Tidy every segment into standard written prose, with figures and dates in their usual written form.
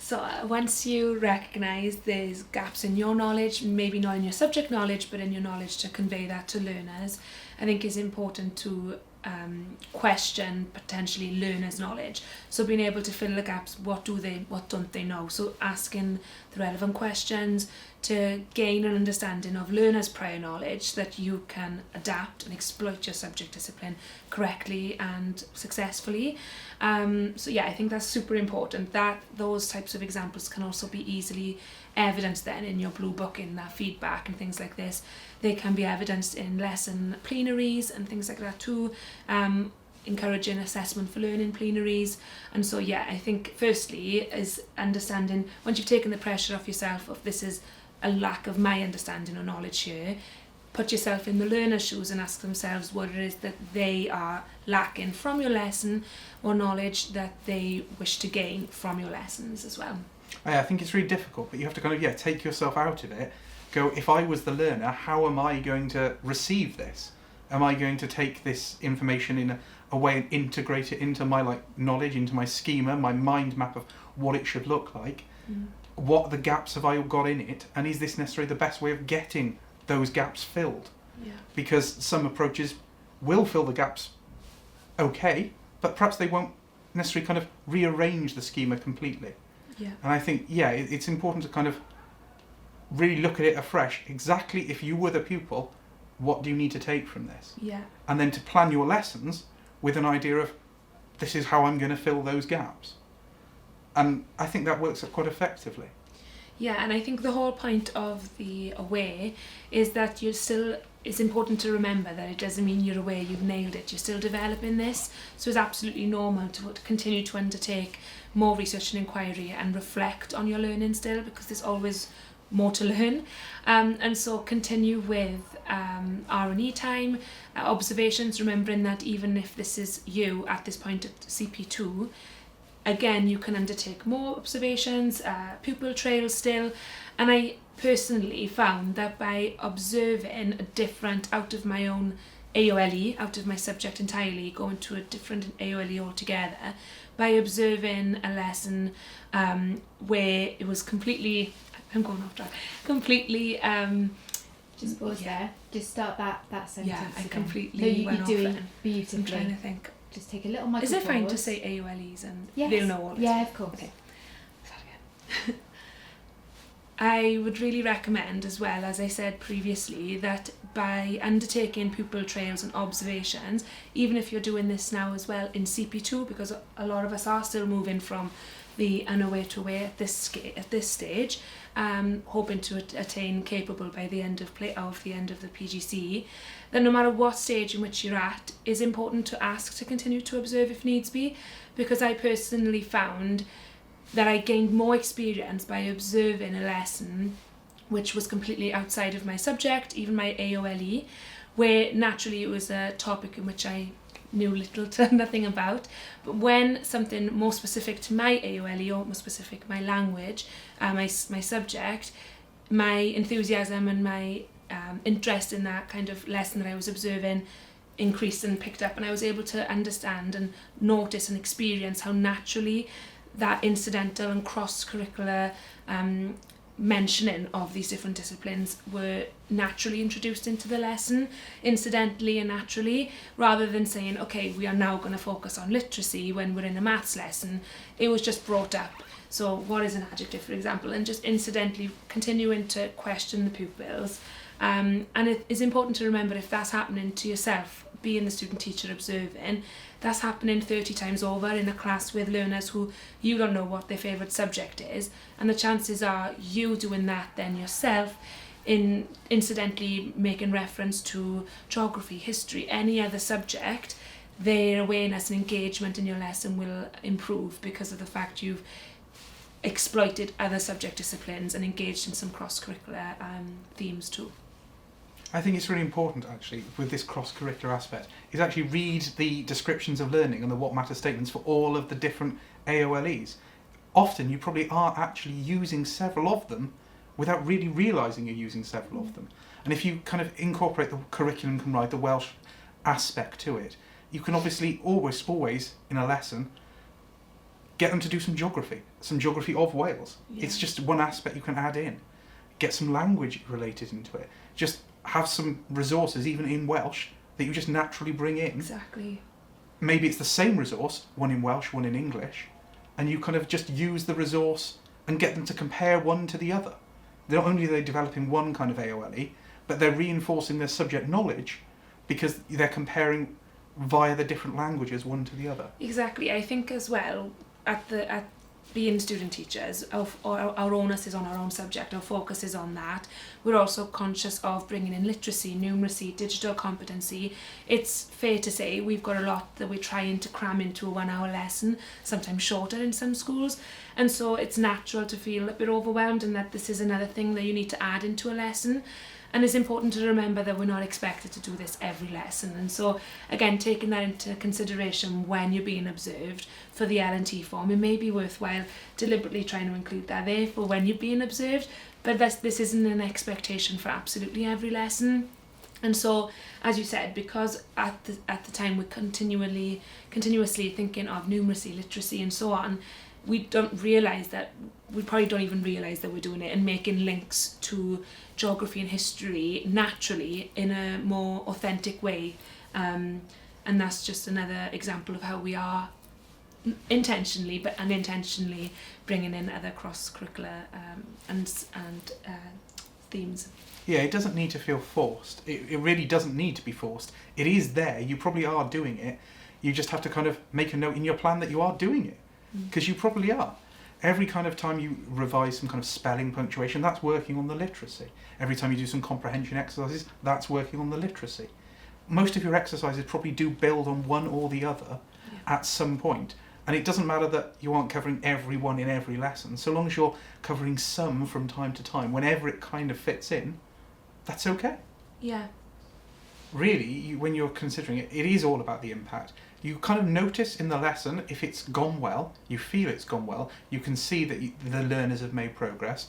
So once you recognise there's gaps in your knowledge, maybe not in your subject knowledge, but in your knowledge to convey that to learners, I think it's important to question potentially learners' knowledge. So being able to fill the gaps, what don't they know? So asking the relevant questions to gain an understanding of learners' prior knowledge that you can adapt and exploit your subject discipline correctly and successfully. So yeah, I think that's super important, that those types of examples can also be easily evidenced then in your blue book, in that feedback and things like this. They can be evidenced in lesson plenaries and things like that too, encouraging assessment for learning plenaries. And so yeah, I think firstly is understanding, once you've taken the pressure off yourself of this is a lack of my understanding or knowledge here, put yourself in the learner's shoes and ask themselves what it is that they are lacking from your lesson or knowledge that they wish to gain from your lessons as well. I think it's really difficult, but you have to kind of take yourself out of it. Go, if I was the learner, how am I going to receive this? Am I going to take this information in a way and integrate it into my knowledge, into my schema, my mind map of what it should look like? What the gaps have I got in it, and is this necessarily the best way of getting those gaps filled? Yeah. Because some approaches will fill the gaps okay, but perhaps they won't necessarily kind of rearrange the schema completely. Yeah. And I think, it's important to kind of really look at it afresh. Exactly, if you were the pupil, what do you need to take from this? Yeah. And then to plan your lessons with an idea of, this is how I'm going to fill those gaps. And I think that works quite effectively. Yeah, and I think the whole point of the aware is that it's important to remember that it doesn't mean you're aware, you've nailed it, you're still developing this. So it's absolutely normal to continue to undertake more research and inquiry and reflect on your learning still, because there's always more to learn. And so continue with R&E time, observations, remembering that even if this is you at this point at CP2, again, you can undertake more observations, pupil trails still. And I personally found that by observing a different, out of my own AOLE, out of my subject entirely, going to a different AOLE altogether, by observing a lesson where it was completely, I'm going off track, completely... just pause there, just start that sentence yeah, I again. completely went off you're doing it. beautifully. I'm trying to think. Just take a little micro Is it fine pause. to say AOLEs and Yes. they'll know all of it? Yeah, of course. Okay. Start again. I would really recommend, as well, as I said previously, that by undertaking pupil trails and observations, even if you're doing this now as well in CP2, because a lot of us are still moving from the unaware to aware at this stage, hoping to attain capable by the end of the PGCE, then no matter what stage in which you're at, is important to ask to continue to observe if needs be, because I personally found that I gained more experience by observing a lesson which was completely outside of my subject, even my AOLE, where naturally it was a topic in which I knew little to nothing about. But when something more specific to my AOLE, or more specific my language, my subject, my enthusiasm and my interest in that kind of lesson that I was observing increased and picked up, and I was able to understand and notice and experience how naturally that incidental and cross-curricular mentioning of these different disciplines were naturally introduced into the lesson, incidentally and naturally, rather than saying, okay, we are now going to focus on literacy when we're in a maths lesson. It was just brought up. So what is an adjective, for example, and just incidentally continuing to question the pupils. And it is important to remember, if that's happening to yourself, being the student teacher observing, that's happening 30 times over in a class with learners who you don't know what their favourite subject is, and the chances are you doing that then yourself, in incidentally making reference to geography, history, any other subject, their awareness and engagement in your lesson will improve because of the fact you've exploited other subject disciplines and engaged in some cross-curricular themes too. I think it's really important, actually, with this cross-curricular aspect, is actually read the descriptions of learning and the what matter statements for all of the different AOLEs. Often you probably are actually using several of them without really realising you're using several of them. And if you kind of incorporate the curriculum can write the Welsh aspect to it, you can obviously always in a lesson Get them to do some geography of Wales. Yeah. It's just one aspect you can add in. Get some language related into it. Just have some resources, even in Welsh, that you just naturally bring in. Exactly. Maybe it's the same resource, one in Welsh, one in English, and you kind of just use the resource and get them to compare one to the other. Not only are they developing one kind of AOLE, but they're reinforcing their subject knowledge because they're comparing via the different languages one to the other. Exactly. I think as well, at being student teachers, our onus is on our own subject, our focus is on that. We're also conscious of bringing in literacy, numeracy, digital competency. It's fair to say we've got a lot that we're trying to cram into a 1 hour lesson, sometimes shorter in some schools, and so it's natural to feel a bit overwhelmed and that this is another thing that you need to add into a lesson. And it's important to remember that we're not expected to do this every lesson. And so, again, taking that into consideration when you're being observed for the L&T form, it may be worthwhile deliberately trying to include that there for when you're being observed. But this isn't an expectation for absolutely every lesson. And so, as you said, because at the time we're continuously thinking of numeracy, literacy and so on, we probably don't even realise that we're doing it and making links to geography and history naturally in a more authentic way. And that's just another example of how we are intentionally but unintentionally bringing in other cross-curricular and themes. Yeah, it doesn't need to feel forced. It really doesn't need to be forced. It is there. You probably are doing it. You just have to kind of make a note in your plan that you are doing it. Because you probably are. Every kind of time you revise some kind of spelling, punctuation, that's working on the literacy. Every time you do some comprehension exercises, that's working on the literacy. Most of your exercises probably do build on one or the other at some point. And it doesn't matter that you aren't covering every one in every lesson. So long as you're covering some from time to time, whenever it kind of fits in, that's okay. Yeah. Really, when you're considering it, it is all about the impact. You kind of notice in the lesson if it's gone well, you feel it's gone well, you can see that the learners have made progress.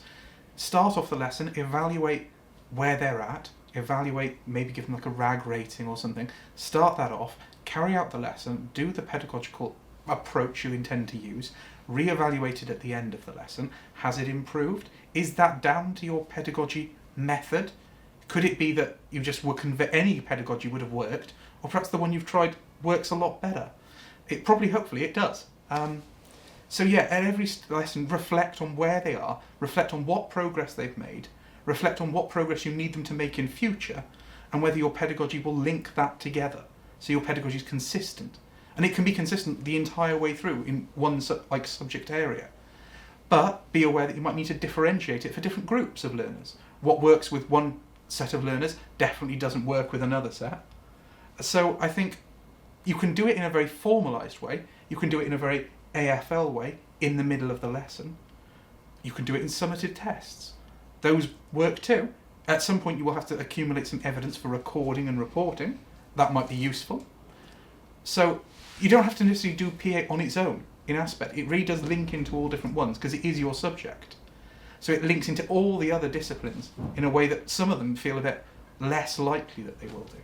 Start off the lesson, evaluate where they're at, evaluate, maybe give them like a RAG rating or something. Start that off, carry out the lesson, do the pedagogical approach you intend to use, re-evaluate it at the end of the lesson. Has it improved? Is that down to your pedagogy method? Could it be that you just were any pedagogy would have worked, or perhaps the one you've tried works a lot better? It probably, hopefully, it does. So yeah, at every lesson, reflect on where they are, reflect on what progress they've made, reflect on what progress you need them to make in future, and whether your pedagogy will link that together, so your pedagogy is consistent. And it can be consistent the entire way through in one subject area. But be aware that you might need to differentiate it for different groups of learners. What works with one set of learners definitely doesn't work with another set. So I think you can do it in a very formalised way. You can do it in a very AFL way in the middle of the lesson. You can do it in summative tests. Those work too. At some point you will have to accumulate some evidence for recording and reporting. That might be useful. So you don't have to necessarily do PA on its own in aspect. It really does link into all different ones because it is your subject. So it links into all the other disciplines in a way that some of them feel a bit less likely that they will do.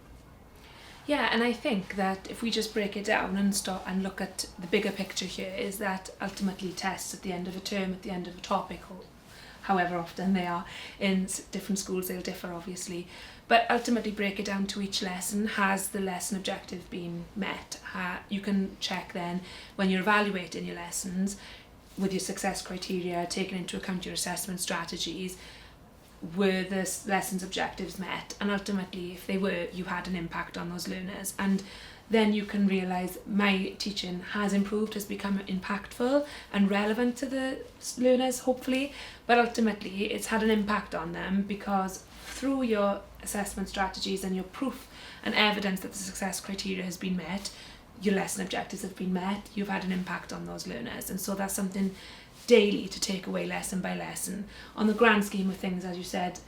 Yeah, and I think that if we just break it down and look at the bigger picture here, is that ultimately tests at the end of a term, at the end of a topic, or however often they are, in different schools they'll differ obviously, but ultimately break it down to each lesson. Has the lesson objective been met? You can check then when you're evaluating your lessons with your success criteria, taking into account your assessment strategies, were the lessons objectives met? And ultimately, if they were, you had an impact on those learners. And then you can realise my teaching has improved, has become impactful and relevant to the learners, hopefully. But ultimately, it's had an impact on them because through your assessment strategies and your proof and evidence that the success criteria has been met, your lesson objectives have been met, you've had an impact on those learners. And so that's something daily to take away lesson by lesson. On the grand scheme of things, as you said,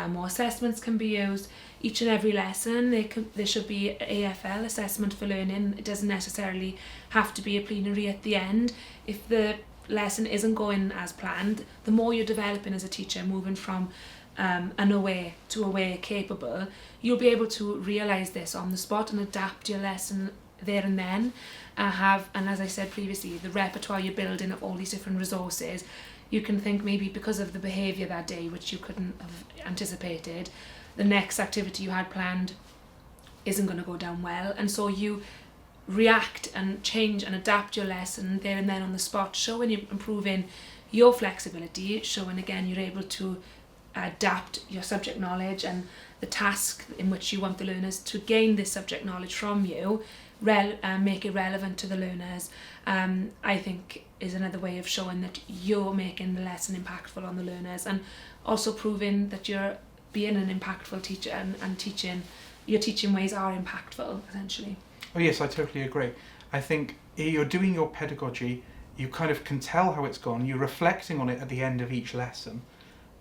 more assessments can be used. Each and every lesson, there should be AFL, assessment for learning. It doesn't necessarily have to be a plenary at the end. If the lesson isn't going as planned, the more you're developing as a teacher, moving from unaware to aware capable, you'll be able to realise this on the spot and adapt your lesson there and then. And as I said previously, the repertoire you're building of all these different resources, you can think maybe because of the behaviour that day, which you couldn't have anticipated, the next activity you had planned isn't going to go down well, and so you react and change and adapt your lesson there and then on the spot, showing you're improving your flexibility, showing again you're able to adapt your subject knowledge and the task in which you want the learners to gain this subject knowledge from you, make it relevant to the learners. I think is another way of showing that you're making the lesson impactful on the learners, and also proving that you're being an impactful teacher and teaching, your teaching ways are impactful essentially. Oh yes, I totally agree. I think you're doing your pedagogy, you kind of can tell how it's gone, you're reflecting on it at the end of each lesson.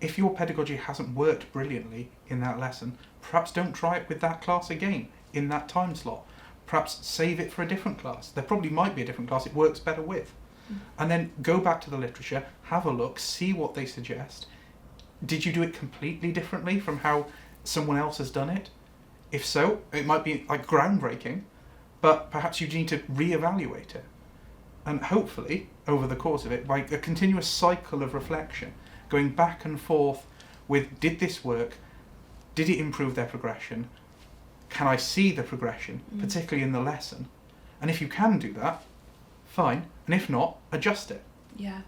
If your pedagogy hasn't worked brilliantly in that lesson, perhaps don't try it with that class again in that time slot. Perhaps save it for a different class. There probably might be a different class it works better with. And then go back to the literature, have a look, see what they suggest. Did you do it completely differently from how someone else has done it? If so, it might be like groundbreaking, but perhaps you need to reevaluate it. And hopefully, over the course of it, by a continuous cycle of reflection, going back and forth with, did this work? Did it improve their progression? Can I see the progression, particularly in the lesson? And if you can do that, fine. And if not, adjust it. Yeah.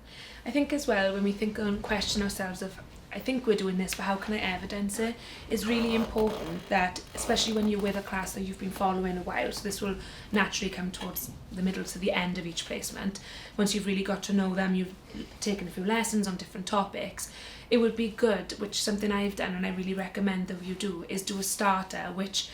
I think as well, when we think and question ourselves of, I think we're doing this, but how can I evidence it? It's really important that, especially when you're with a class that you've been following a while, so this will naturally come towards the middle to the end of each placement. Once you've really got to know them, you've taken a few lessons on different topics, it would be good, which is something I've done and I really recommend that you do, is do a starter which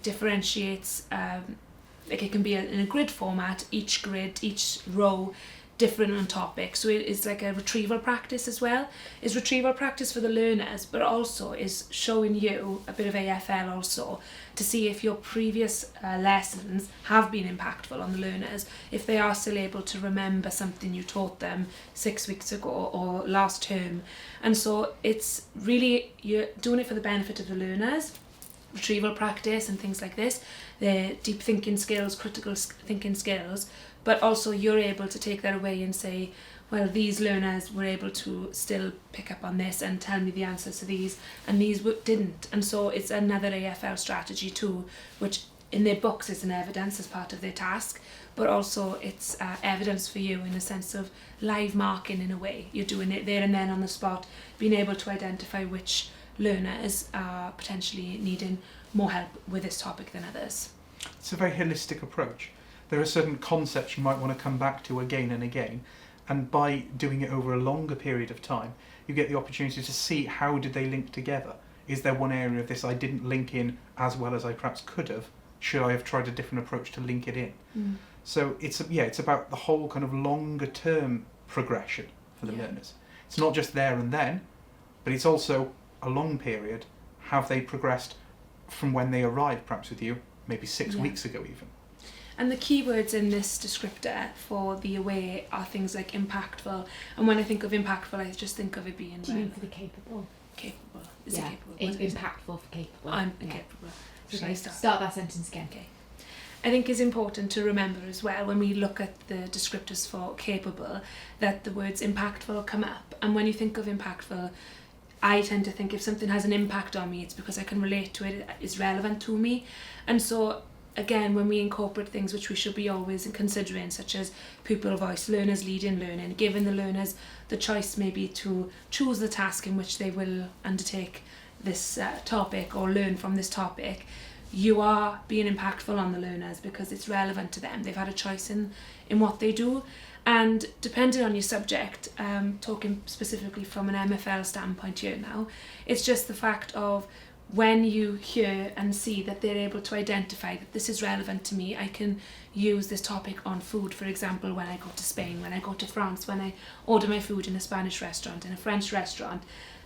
differentiates, like it can be in a grid format, each grid, each row, different on topic. So it's like a retrieval practice as well. It's retrieval practice for the learners, but also is showing you a bit of AFL also to see if your previous lessons have been impactful on the learners, if they are still able to remember something you taught them 6 weeks ago or last term. And so it's really, you're doing it for the benefit of the learners, retrieval practice and things like this, the deep thinking skills, critical thinking skills, but also you're able to take that away and say, well, these learners were able to still pick up on this and tell me the answers to these, and these didn't. And so it's another AFL strategy too, which in their books is an evidence as part of their task, but also it's evidence for you in the sense of live marking in a way. You're doing it there and then on the spot, being able to identify which learners are potentially needing more help with this topic than others. It's a very holistic approach. There are certain concepts you might want to come back to again and again, and by doing it over a longer period of time, you get the opportunity to see how did they link together. Is there one area of this I didn't link in as well as I perhaps could have? Should I have tried a different approach to link it in? So it's about the whole kind of longer term progression for the learners. It's not just there and then, but it's also a long period. Have they progressed from when they arrived perhaps with you, maybe 6 weeks ago even? And the keywords in this descriptor for the away are things like impactful. And when I think of impactful, I just think of it being... Do you mean for the capable? Capable. Is yeah. it capable? Impactful for capable. I'm capable. Should I start that sentence again? Okay. I think it's important to remember as well when we look at the descriptors for capable that the words impactful come up. And when you think of impactful, I tend to think if something has an impact on me, it's because I can relate to it, it's relevant to me. And so again, when we incorporate things which we should be always considering, such as pupil voice, learners leading learning, giving the learners the choice maybe to choose the task in which they will undertake this topic or learn from this topic, you are being impactful on the learners because it's relevant to them. They've had a choice in what they do. And depending on your subject, talking specifically from an MFL standpoint here now, it's just the fact of when you hear and see that they're able to identify that this is relevant to me, I can use this topic on food, for example, when I go to Spain, when I go to France, when I order my food in a Spanish restaurant, in a French restaurant,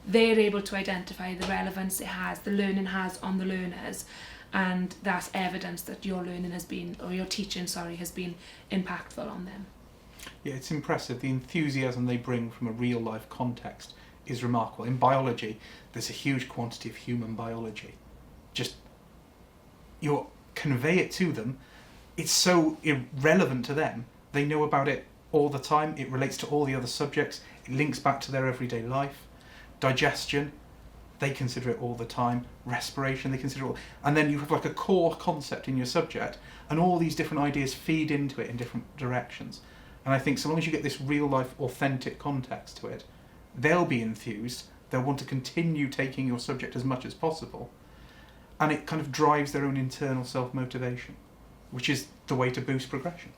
they're able to identify the relevance it has, the learning has on the learners, and that's evidence that your learning has been, or your teaching, has been impactful on them. Yeah, it's impressive. The enthusiasm they bring from a real life context is remarkable. In biology, there's a huge quantity of human biology. Just you convey it to them it's so irrelevant to them. They know about it all the time. It relates to all the other subjects. It links back to their everyday life. Digestion, they consider it all the time. Respiration, they consider it all. And then you have like a core concept in your subject, and all these different ideas feed into it in different directions. And I think so long as you get this real life, authentic context to it, they'll be enthused. They'll want to continue taking your subject as much as possible. And it kind of drives their own internal self-motivation, which is the way to boost progression.